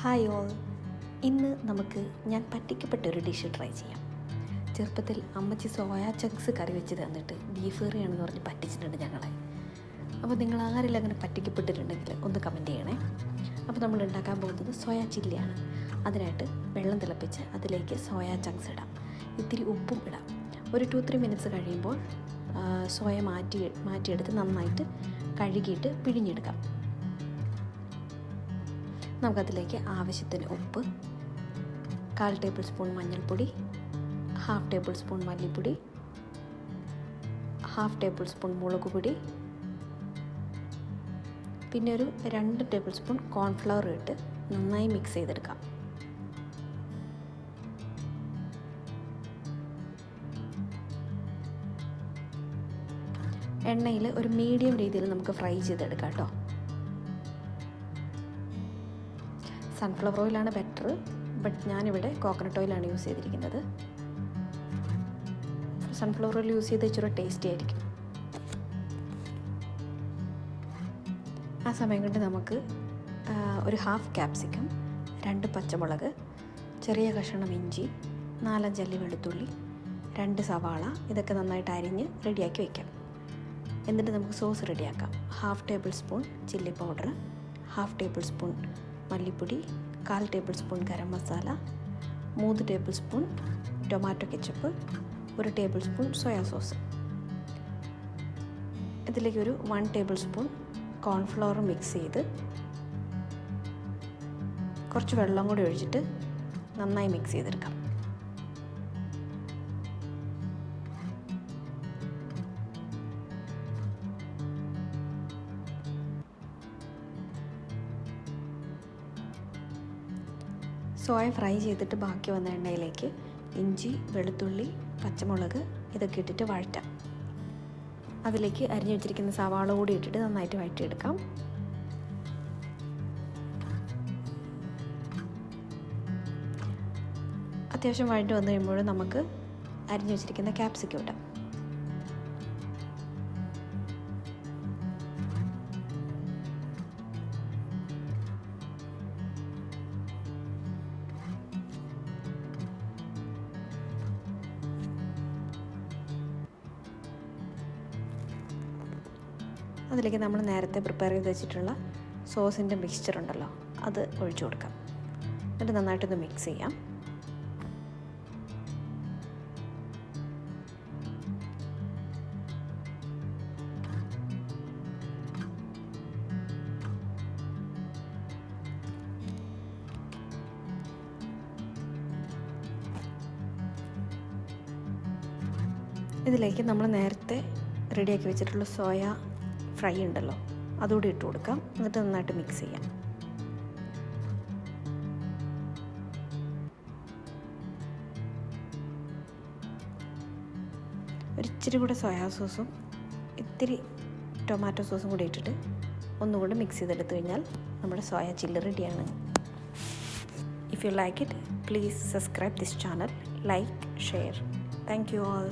Hi all. ഇന്ന് നമുക്ക് ഞാൻ പറ്റിക്കപ്പെട്ടൊരു ഡിഷ് ട്രൈ ചെയ്യാം. ചെറുപ്പത്തിൽ അമ്മച്ചി സോയാ ചങ്ക്സ് കറി വെച്ച് തന്നിട്ട് ബീഫ് കറിയാണെന്ന് പറഞ്ഞ് പറ്റിച്ചിട്ടുണ്ട് ഞങ്ങളെ. അപ്പോൾ നിങ്ങൾ ആരെങ്കിലും അങ്ങനെ പറ്റിക്കപ്പെട്ടിട്ടുണ്ടെങ്കിൽ ഒന്ന് കമൻറ്റ് ചെയ്യണേ. അപ്പോൾ നമ്മൾ ഉണ്ടാക്കാൻ പോകുന്നത് സോയാ ചില്ലിയാണ്. അതിനായിട്ട് വെള്ളം തിളപ്പിച്ച് അതിലേക്ക് സോയാ ചങ്ക്സ് ഇടാം, ഇത്തിരി ഉപ്പും ഇടാം. ഒരു 2-3 മിനിറ്റ്സ് കഴിയുമ്പോൾ സോയ മാറ്റിയെടുത്ത് നന്നായിട്ട് കഴുകിയിട്ട് പിഴിഞ്ഞെടുക്കാം. നമുക്കതിലേക്ക് ആവശ്യത്തിന് ഉപ്പ്, 1/4 ടേബിൾ സ്പൂൺ മഞ്ഞൾപ്പൊടി, 1/2 ടേബിൾ സ്പൂൺ മല്ലിപ്പൊടി, 1/2 ടേബിൾ സ്പൂൺ മുളക് പൊടി, പിന്നെ ഒരു 2 ടേബിൾ സ്പൂൺ കോൺഫ്ലവർ ഇട്ട് നന്നായി മിക്സ് ചെയ്തെടുക്കാം. എണ്ണയിൽ ഒരു മീഡിയം രീതിയിൽ നമുക്ക് ഫ്രൈ ചെയ്തെടുക്കാം കേട്ടോ. സൺഫ്ലവർ ഓയിലാണ് ബെറ്റർ, ബട്ട് ഞാനിവിടെ കോക്കനട്ട് ഓയിലാണ് യൂസ് ചെയ്തിരിക്കുന്നത്. സൺഫ്ലവർ ഓയിൽ യൂസ് ചെയ്ത് ഇച്ചിരി ടേസ്റ്റി ആയിരിക്കും. ആ സമയം കൊണ്ട് നമുക്ക് ഒരു 1/2 ക്യാപ്സിക്കം, 2 പച്ചമുളക്, ചെറിയ കഷ്ണം ഇഞ്ചി, 4-5 അല്ലി വെളുത്തുള്ളി, 2 സവാള ഇതൊക്കെ നന്നായിട്ട് അരിഞ്ഞ് റെഡിയാക്കി വയ്ക്കാം. എന്നിട്ട് നമുക്ക് സോസ് റെഡിയാക്കാം. 1/2 table spoon chilli powder, 1/2 table spoon മല്ലിപ്പൊടി, 1/4 table spoon garam masala, 3 table spoon tomato ketchup, 1 table spoon soya sauce. ഇതിലേക്ക് ഒരു 1 ടേബിൾ സ്പൂൺ കോൺഫ്ലവർ മിക്സ് ചെയ്ത് കുറച്ച് വെള്ളം കൂടി ഒഴിച്ചിട്ട് നന്നായി മിക്സ് ചെയ്തെടുക്കാം. സോയ ഫ്രൈ ചെയ്തിട്ട് ബാക്കി വന്ന എണ്ണയിലേക്ക് ഇഞ്ചി, വെളുത്തുള്ളി, പച്ചമുളക് ഇതൊക്കെ ഇട്ടിട്ട് വഴറ്റാം. അതിലേക്ക് അരിഞ്ഞു വെച്ചിരിക്കുന്ന സവാള കൂടി ഇട്ടിട്ട് നന്നായിട്ട് വഴറ്റിയെടുക്കാം. അത്യാവശ്യം വഴറ്റി വന്നു കഴിയുമ്പോൾ നമുക്ക് അരിഞ്ഞു വെച്ചിരിക്കുന്ന ക്യാപ്സിക്കം ഇടാം. അതിലേക്ക് നമ്മൾ നേരത്തെ പ്രിപ്പയർ ചെയ്ത് വെച്ചിട്ടുള്ള സോസിൻ്റെ മിക്സ്ചർ ഉണ്ടല്ലോ, അത് ഒഴിച്ചു കൊടുക്കാം. എന്നിട്ട് നന്നായിട്ടൊന്ന് മിക്സ് ചെയ്യാം. ഇതിലേക്ക് നമ്മൾ നേരത്തെ റെഡിയാക്കി വെച്ചിട്ടുള്ള സോയ ഫ്രൈ ഉണ്ടല്ലോ, അതുകൂടി ഇട്ട് കൊടുക്കാം. എന്നിട്ട് നന്നായിട്ട് മിക്സ് ചെയ്യാം. ഒരിച്ചിരി കൂടെ സോയാ സോസും ഇത്തിരി ടൊമാറ്റോ സോസും കൂടി ഇട്ടിട്ട് ഒന്നുകൂടെ മിക്സ് ചെയ്തെടുത്തു കഴിഞ്ഞാൽ നമ്മുടെ സോയ ചില്ലി റെഡിയാണ്. If you like it, please subscribe this channel, like, share. Thank you all.